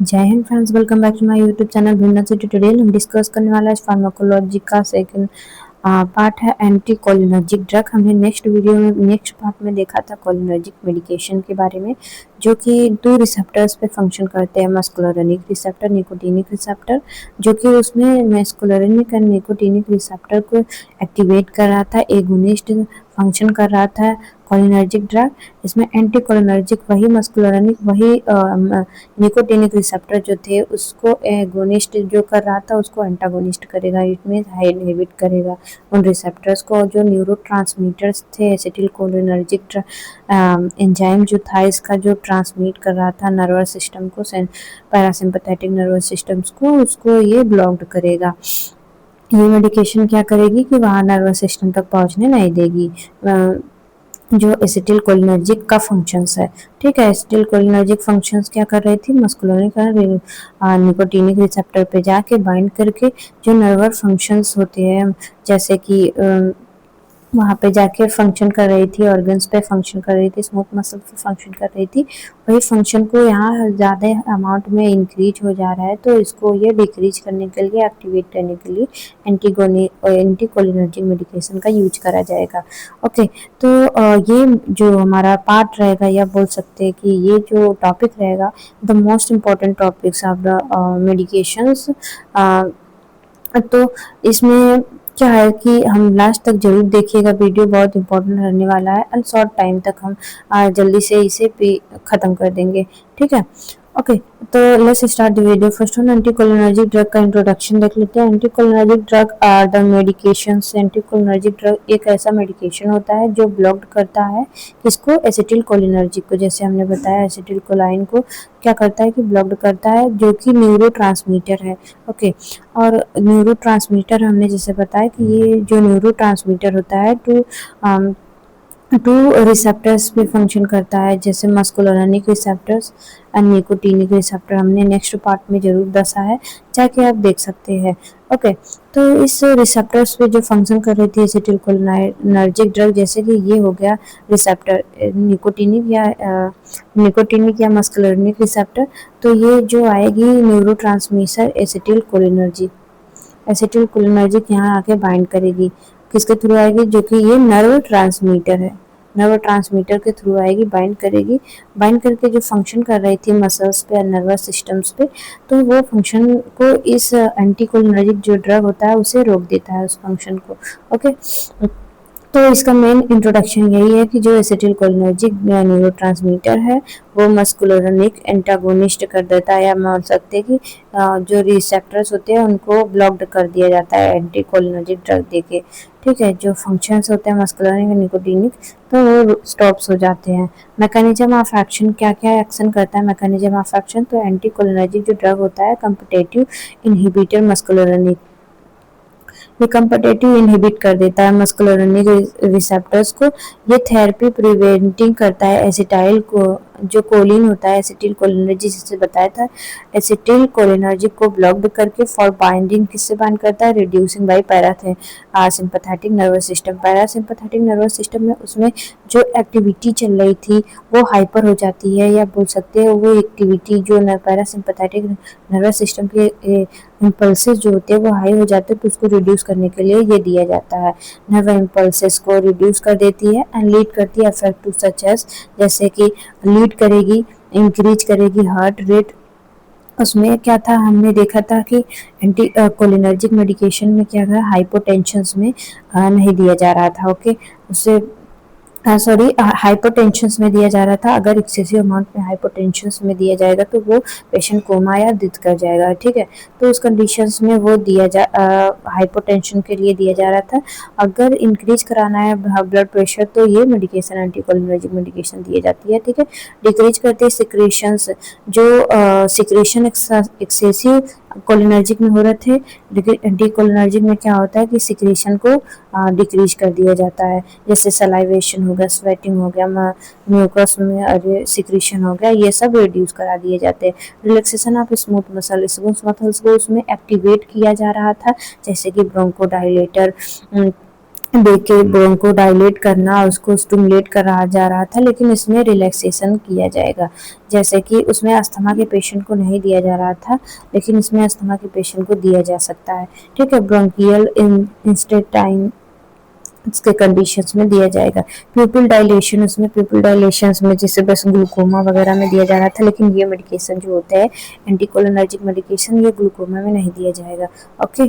जय हिंद friends, welcome back to my YouTube channel Bhinna से ट्यूटोरियल। हम डिस्कस करने वाला है फार्माकोलॉजी का सेकंड पार्ट है एंटी कोलिनर्जिक ड्रग। हमने नेक्स्ट पार्ट में देखा था कोलिनर्जिक मेडिकेशन के बारे में, जो कि दो रिसेप्टर्स पे फंक्शन करते हैं, मस्कुलरिनिक रिसेप्टर, निकोटिनिक रिसेप्टर, जो कि उसमें मस्कुलरिनिक एंड निकोटिनिक रिसेप्टर को एक्टिवेट कर रहा था, एगोनिस्ट फंक्शन कर रहा था कोलिनर्जिक ड्रग। इसमें एंटी कोलिनर्जिक वही मस्कुलरिनिक वही निकोटिनिक रिसेप्टर जो थे उसको एगोनिस्ट जो कर रहा था उसको एंटागोनिस्ट करेगा, इट मीन इनहिबिट करेगा उन रिसेप्टर्स को। जो न्यूरोट्रांसमीटर्स थे एसिटिलकोलिनर्जिक एंजाइम जो था इसका जो ट्रांसमिट कर रहा था नर्वस सिस्टम को, पैरासिम्पैथेटिक नर्वस सिस्टम्स को, उसको ये ब्लॉक्ड करेगा। ये मेडिकेशन क्या करेगी कि वहाँ नर्वस सिस्टम तक पहुँचने नहीं देगी जो एसिटिलकोलिनर्जिक का फंक्शंस है। ठीक है, एसिटिलकोलिनर्जिक फंक्शंस क्या कर रही थी, मस्कुलरिक निकोटिनिक रिसेप्टर पे जाके बाइंड करके जो नर्वस फंक्शंस होते हैं, जैसे कि वहाँ पे जाके फंक्शन कर रही थी, ऑर्गन्स पे फंक्शन कर रही थी, स्मूथ मसल पे फंक्शन कर रही थी, वही फंक्शन को यहाँ ज़्यादा अमाउंट में इंक्रीज हो जा रहा है, तो इसको ये डिक्रीज करने के लिए, एक्टिवेट करने के लिए एंटी कोलिनर्जिक मेडिकेशन का यूज करा जाएगा। ओके, तो ये जो हमारा पार्ट रहेगा, या बोल सकते हैं कि ये जो टॉपिक रहेगा, the most important topics of the medications. तो इसमें क्या है कि हम लास्ट तक जरूर देखिएगा, वीडियो बहुत इंपॉर्टेंट रहने वाला है एंड शॉर्ट टाइम तक हम जल्दी से इसे ख़त्म कर देंगे। ठीक है, ओके, तो let's start the video. First हम एंटीकोलिनर्जिक ड्रग का इंट्रोडक्शन देख लेते हैं। Anticholinergic drug are the medications. Anticholinergic drug एक ऐसा मेडिकेशन होता है जो ब्लॉक करता है किसको, एसिटिलकोलिनर्जिक को। जैसे हमने बताया एसिटिलकोलाइन को क्या करता है कि ब्लॉक करता है, जो कि न्यूरोट्रांसमीटर है। ओके, और न्यूरोट्रांसमीटर हमने जैसे बताया कि ये जो न्यूरोट्रांसमीटर होता है टू रिसेप्टर्स पे फंक्शन करता है, जैसे मस्कुलरिनिक रिसेप्टर्स एंड निकोटिनिक रिसेप्टर। हमने नेक्स्ट पार्ट में जरूर दसा है, जाके आप देख सकते हैं। ओके, तो इस रिसेप्टर्स पे जो फंक्शन कर रही थी एसिटिलकोलिनर्जिक ड्रग, जैसे कि ये हो गया रिसेप्टर निकोटिनिक या मस्कुलरिनिक रिसेप्टर, तो ये जो आएगी न्यूरोट्रांसमीटर एसिटिलकोलिनर्जिक यहाँ आके बाइंड करेगी, किसके थ्रू आएगी, जो कि ये नर्व ट्रांसमीटर है, नर्व ट्रांसमीटर के थ्रू आएगी, बाइंड करेगी। बाइंड करके जो फंक्शन कर रही थी मसल्स पे, नर्वस सिस्टम्स पे, तो वो फंक्शन को इस एंटीकोलिनर्जिक जो ड्रग होता है उसे रोक देता है, उस फंक्शन को। ओके, तो इसका मेन इंट्रोडक्शन यही है कि जो एसिटिलकोलिनर्जिक न्यूरोट्रांसमीटर है वो मस्कुलरिनिक एंटागोनिस्ट कर देता है, या मान सकते हैं कि जो रिसेप्टर्स होते हैं उनको ब्लॉक्ड कर दिया जाता है एंटीकोलिनर्जिक ड्रग देके। ठीक है, जो फंक्शंस होते हैं मस्कुलरिनिक और निकोटिनिक, तो वो स्टॉप्स हो जाते हैं। मैकेनिज्म ऑफ एक्शन, क्या क्या एक्शन करता है मैकेनिज्म ऑफ एक्शन, तो एंटीकोलिनर्जिक जो ड्रग होता है कम्पिटेटिव इनहिबिटर मस्कुलरिनिक, ये कम्पिटेटिव इनहिबिट कर देता है मस्कुलरिनिक रिसेप्टर्स को। ये थेरेपी प्रिवेंटिंग करता है एसिटाइल को, जो कोलिन होता है एसिटिल कोलिनर्जिक, जिससे बताया था एसिटिल कोलिनर्जिक को ब्लॉक्ड करके फॉर बाइंडिंग, किससे बाइंड करता है, reducing by sympathetic nervous system. Parasympathetic nervous system में उसमें जो एक्टिविटी चल रही थी वो हाइपर हो जाती है, या बोल सकते हैं वो एक्टिविटी जो पैरासिम्पैथेटिक नर्वस सिस्टम के इम्पल्सेस जो होते हैं वो हाई हो जाते हैं, तो उसको रिड्यूस करने के लिए ये दिया जाता है। नर्व इम्पल्सेस को रिड्यूस कर देती है एंड लीड करती है इफेक्ट टू सच एज, जैसे कि लीड करेगी, इंक्रीज करेगी हार्ट रेट। उसमें क्या था, हमने देखा था कि एंटी कोलिनर्जिक मेडिकेशन में क्या था, हाइपोटेंशन में नहीं दिया जा रहा था। ओके, उससे सॉरी हाइपोटेंशन में दिया जा रहा था। अगर एक्सेसिव अमाउंट में हाइपोटेंशन में दिया जाएगा तो वो पेशेंट कोमा या डेथ कर जाएगा। ठीक है, तो उस कंडीशंस में वो हाइपोटेंशन के लिए दिया जा रहा था। अगर इंक्रीज कराना है ब्लड प्रेशर तो ये मेडिकेशन एंटीकोलिनर्जिक मेडिकेशन दी जाती है। ठीक है, डिक्रीज करते हैं सिक्रेशंस, जो सिक्रेशन एक्सेसिव कोलिनर्जिक में हो रहे थे, एंटीकोलिनर्जिक में क्या होता है कि सिक्रेशन को डिक्रीज कर दिया जाता है, जैसे सलाइवेशन हो गया, स्वेटिंग हो गया, म्यूकस में सिक्रेशन हो गया, ये सब रिड्यूस करा दिए जाते हैं। रिलैक्सेशन ऑफ स्मूथ मसल्स को उसमें एक्टिवेट किया जा रहा था, जैसे कि ब्रोंकोडायलेटर, देके ब्रोंको डायलेट करना, उसको स्टिमुलेट करा जा रहा था, लेकिन इसमें रिलैक्सेशन किया जाएगा। जैसे कि उसमें अस्थमा के पेशेंट को नहीं दिया जा रहा था, लेकिन इसमें अस्थमा के पेशेंट को दिया जा सकता है। ठीक है, ब्रोंकियल इंस्टेटाइन इसके कंडीशंस में दिया जाएगा। प्यूपिल डायलेशन, उसमें प्यूपिल डायलेशंस में जैसे बस ग्लूकोमा वगैरह में दिया जा रहा था, लेकिन ये मेडिकेशन जो होता है एंटीकोलिनर्जिक मेडिकेशन, ये ग्लूकोमा में नहीं दिया जाएगा। ओके,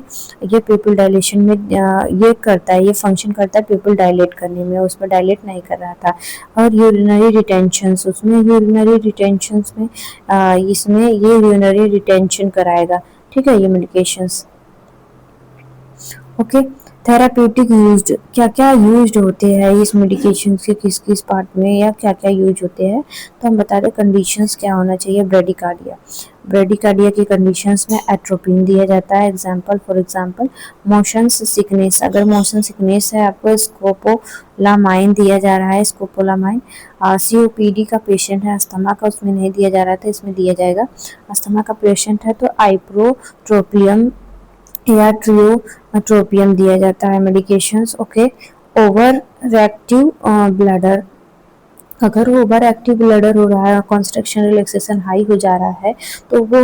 ये प्यूपिल डायलेशन में ये करता है, ये फंक्शन करता है प्यूपिल डायलेट करने में, उसमें डायलेट नहीं कर रहा था। और यूरिनरी रिटेंशंस, उसमें यूरिनरी रिटेंशंस में इसमें ये यूरिनरी रिटेंशन कराएगा। ठीक है, ये मेडिकेशंस। ओके, थेराप्यूटिक यूज्ड, क्या क्या यूज्ड होते हैं इस मेडिकेशन के किस किस पार्ट में या क्या क्या यूज होते हैं, तो हम बता दें कंडीशंस क्या होना चाहिए। ब्रेडिकार्डिया, ब्रेडिकार्डिया की कंडीशंस में एट्रोपिन दिया जाता है। Example, for example motion sickness, अगर मोशन सिकनेस है आपको स्कोपोलामाइन दिया जा रहा है, स्कोपोलामाइन। सीओपीडी का पेशेंट है, अस्थमा का, उसमें नहीं दिया जा रहा था, इसमें दिया जाएगा। अस्थमा का पेशेंट है तो आइप्रोट्रोपियम या ट्रियोट्रोपियम दिया जाता है medications. Okay, over active bladder, अगर वो ओवर एक्टिव ब्लडर हो रहा है, कॉन्स्ट्रक्शन रिलैक्सेशन हाई हो जा रहा है, तो वो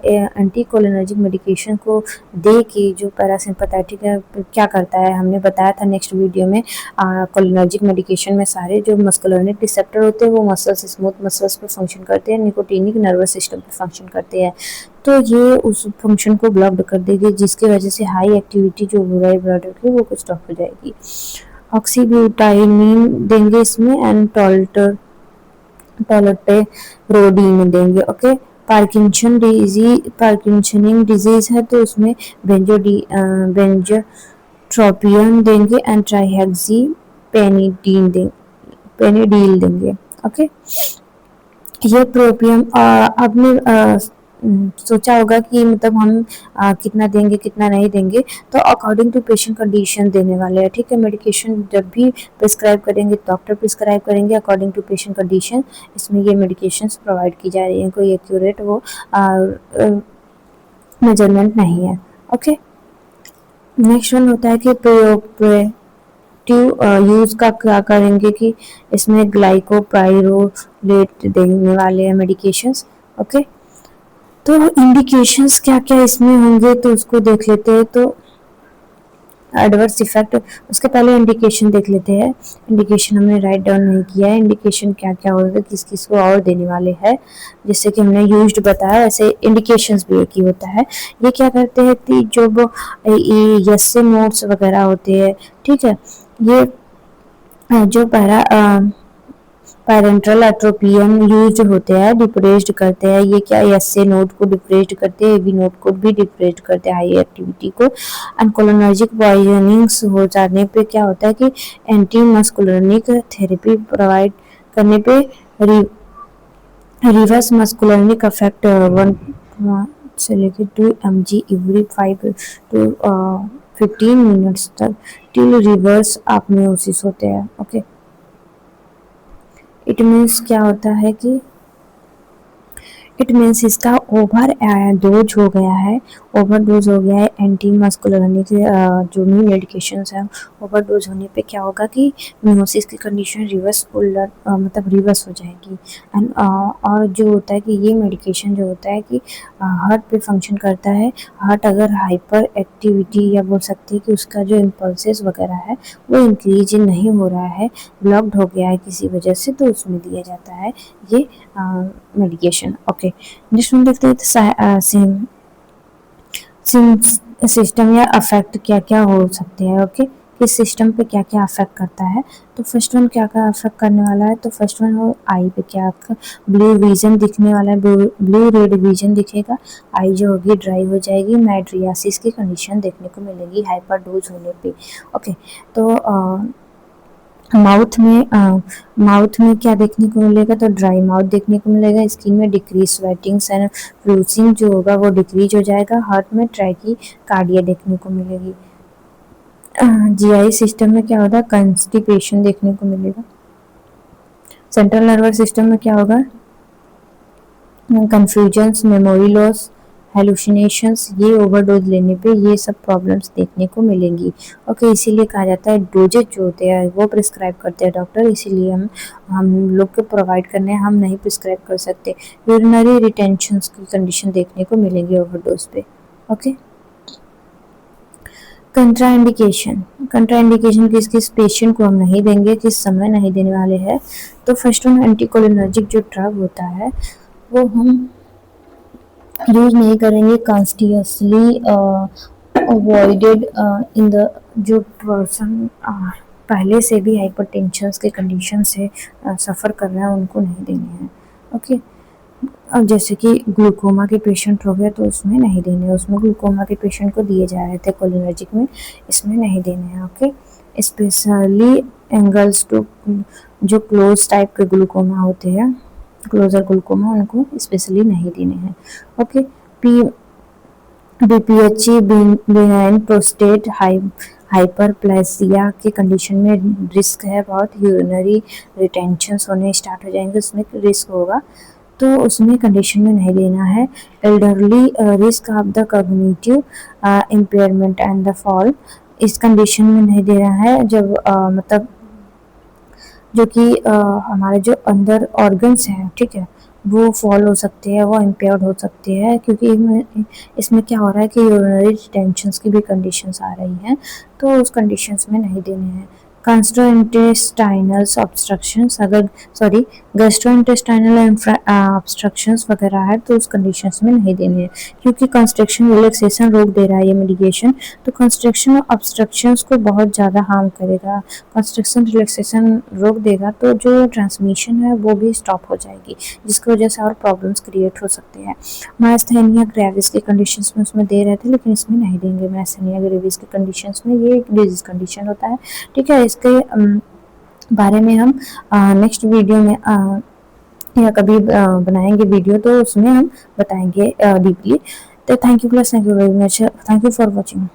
एंटीकोलिनर्जिक मेडिकेशन को दे के जो पैरासिम्पथेटिक है क्या करता है, हमने बताया था नेक्स्ट वीडियो में। कोलिनर्जिक मेडिकेशन में सारे जो मस्कुलर्निक रिसेप्टर होते हैं वो मसल्स, स्मूथ मसल्स पे फंक्शन करते हैं, निकोटिनिक नर्वस सिस्टम पे फंक्शन करते हैं, तो ये उस फंक्शन को ब्लॉक कर देगी, जिसकी वजह से हाई एक्टिविटी जो हो रहा है ब्लडर की वो स्टॉप हो जाएगी। ऑक्सीब्यूटाइनिन देंगे इसमें एंड टोलोटेरोडीन देंगे। ओके, पार्किंसनिंग डिजीज है तो उसमें बेंजोट्रोपियन देंगे एंड ट्राइहेक्सी पेनिडील देंगे। ओके, ये प्रोपियम आपने सोचा होगा कि मतलब हम कितना देंगे कितना नहीं देंगे, तो अकॉर्डिंग टू पेशेंट कंडीशन देने वाले हैं। ठीक है, मेडिकेशन जब भी प्रिस्क्राइब करेंगे, डॉक्टर प्रिस्क्राइब करेंगे अकॉर्डिंग टू पेशेंट कंडीशन, इसमें ये मेडिकेशंस प्रोवाइड की जा रही हैं, कोई एक्यूरेट वो मेजरमेंट नहीं है। ओके, नेक्स्ट वन होता है कि यूज का क्या करेंगे कि इसमें ग्लाइकोपाइरोलेट देने वाले हैं मेडिकेशंस। ओके, तो इंडिकेशंस क्या क्या इसमें होंगे तो उसको देख लेते हैं। तो एडवर्स इफेक्ट, उसके पहले इंडिकेशन देख लेते हैं। इंडिकेशन हमने राइट डाउन नहीं किया है, इंडिकेशन क्या क्या होगा, किस किस को और देने वाले हैं, जैसे कि हमने यूज्ड बताया ऐसे इंडिकेशंस भी एक ही होता है। ये क्या करते हैं कि जो यसे नोट्स वगैरह होते हैं, ठीक है, ये जो पैरेंट्रल एट्रोपियम यूज होते हैं, डिप्रेस्ड करते हैं। ये क्या एसए नोड को डिप्रेस्ड करते हैं, एबी नोड को भी डिप्रेस्ड करते हैं, हाई एक्टिविटी को। एंकोलिनर्जिक पॉइजनिंग्स हो जाने पे क्या होता है कि एंटी मस्कुलर्निक थेरेपी प्रोवाइड करने पे रिवर्स मस्कुलर्निक अफेक्ट 1 से लेकर 2 mg एवरी 5 to 15 मिनट्स तक टिल रिवर्स आपनियोसिस होते हैं। ओके, इट मीन्स क्या होता है कि इट मीन्स इसका ओवर डोज हो गया है, ओवर डोज हो गया है एंटी मस्कुलर्निक जो भी मेडिकेशंस हैं, ओवर डोज होने पे क्या होगा कि मियोसिस की कंडीशन मतलब रिवर्स हो जाएगी। एंड और जो होता है कि ये मेडिकेशन जो होता है कि हार्ट पे फंक्शन करता है। हार्ट अगर हाइपर एक्टिविटी या बोल सकते हैं कि उसका जो इम्पल्सेस वगैरह है वो इंक्रीज नहीं हो रहा है, ब्लॉक्ड हो गया है किसी वजह से, तो उसमें दिया जाता है ये मेडिकेशन। ओके, नेक्स्ट हम देखते हैं सिस्टम या अफेक्ट क्या क्या हो सकते हैं। ओके, किस सिस्टम पे क्या क्या अफेक्ट करता है, तो फर्स्ट वन क्या क्या अफेक्ट करने वाला है, तो फर्स्ट वन वो आई पे क्या ब्लू विजन दिखने वाला है, ब्लू रेड विजन दिखेगा, आई जो होगी ड्राई हो जाएगी, मैड्रियासिस की कंडीशन देखने को मिलेगी हाइपर डोज होने पे। ओके, तो माउथ में क्या देखने को मिलेगा, तो ड्राई माउथ देखने को मिलेगा, स्किन में डिक्रीज स्वेटिंग्स एंड फ्लूसिंग जो होगा वो डिक्रीज हो जाएगा, हार्ट में ट्रैकीकार्डिया देखने को मिलेगी। जीआई सिस्टम में क्या होगा, कंस्टिपेशन देखने को मिलेगा। सेंट्रल नर्वस सिस्टम में क्या होगा, कंफ्यूजन्स, मेमोरी लॉस, हेलुसिनेशंस, ये ओवरडोज लेने पे ये सब प्रॉब्लम्स देखने को मिलेंगी। ओके, इसीलिए कहा जाता है डोजेज जो होते हैं वो प्रिस्क्राइब करते हैं डॉक्टर, इसीलिए हम लोग को प्रोवाइड करने हम नहीं प्रिस्क्राइब कर सकते। यूरिनरी रिटेंशंस की कंडीशन देखने को मिलेंगी ओवरडोज पे। ओके, कंट्राइंडिकेशन, कंट्राइंडिकेशन किस किस पेशेंट को हम नहीं देंगे, किस समय नहीं देने वाले हैं। तो फर्स्ट वन, एंटीकोलिनर्जिक जो ड्रग होता है वो हम यूज नहीं करेंगे कॉन्टिन्यूसली, अवॉइडेड इन द जो पर्सन पहले से भी हाइपरटेंशन के कंडीशन से सफ़र कर रहे हैं उनको नहीं देने हैं। ओके, अब जैसे कि ग्लूकोमा के पेशेंट हो गए तो उसमें नहीं देने हैं, उसमें ग्लूकोमा के पेशेंट को दिए जा रहे थे कोलिनर्जिक में, इसमें नहीं देने हैं। ओके, स्पेशली एंगल्स टू जो क्लोज टाइप के ग्लूकोमा होते हैं, क्लोजर ग्लूकोमा, उनको स्पेशली नहीं देने हैं। Okay, P BPH benign prostate hyperplasia के कंडीशन में रिस्क है बहुत, यूरिनरी रिटेंशंस होने स्टार्ट हो जाएंगे, उसमें रिस्क होगा, तो उसमें कंडीशन में नहीं देना है। Elderly risk of the cognitive impairment and the fall, इस कंडीशन में नहीं देना है जब मतलब जो कि हमारे जो अंदर ऑर्गन्स हैं, ठीक है, वो फॉल हो सकते हैं, वो इम्पेयर्ड हो सकते हैं, क्योंकि इसमें क्या हो रहा है कि यूरिनरी रिटेंशंस की भी कंडीशंस आ रही हैं, तो उस कंडीशंस में नहीं देने हैं। गैस्ट्रोइंटेस्टाइनल ऑब्स्ट्रक्शंस, अगर सॉरी गैस्ट्रोइंटेस्टाइनल ऑब्स्ट्रक्शंस वगैरह है तो उस कंडीशंस में नहीं देने हैं, क्योंकि कंस्ट्रक्शन रिलैक्सेशन रोक दे रहा है ये मेडिकेशन, तो कंस्ट्रक्शन ऑब्स्ट्रक्शंस को बहुत ज़्यादा हार्म करेगा। कंस्ट्रक्शन रिलैक्सेशन रोक देगा तो जो ट्रांसमिशन है वो भी स्टॉप हो जाएगी, जिसकी वजह से और प्रॉब्लम्स क्रिएट हो सकते हैं। माइस्थेनिया ग्रेविस के कंडीशंस में उसमें दे रहे थे, लेकिन इसमें नहीं देंगे। माइस्थेनिया ग्रेविस के कंडीशंस में ये एक डिजीज कंडीशन होता है, ठीक है, इसके बारे में हम नेक्स्ट वीडियो में या कभी बनाएंगे वीडियो, तो उसमें हम बताएंगे डीपली। तो thank you plus, thank you very much, thank you for watching.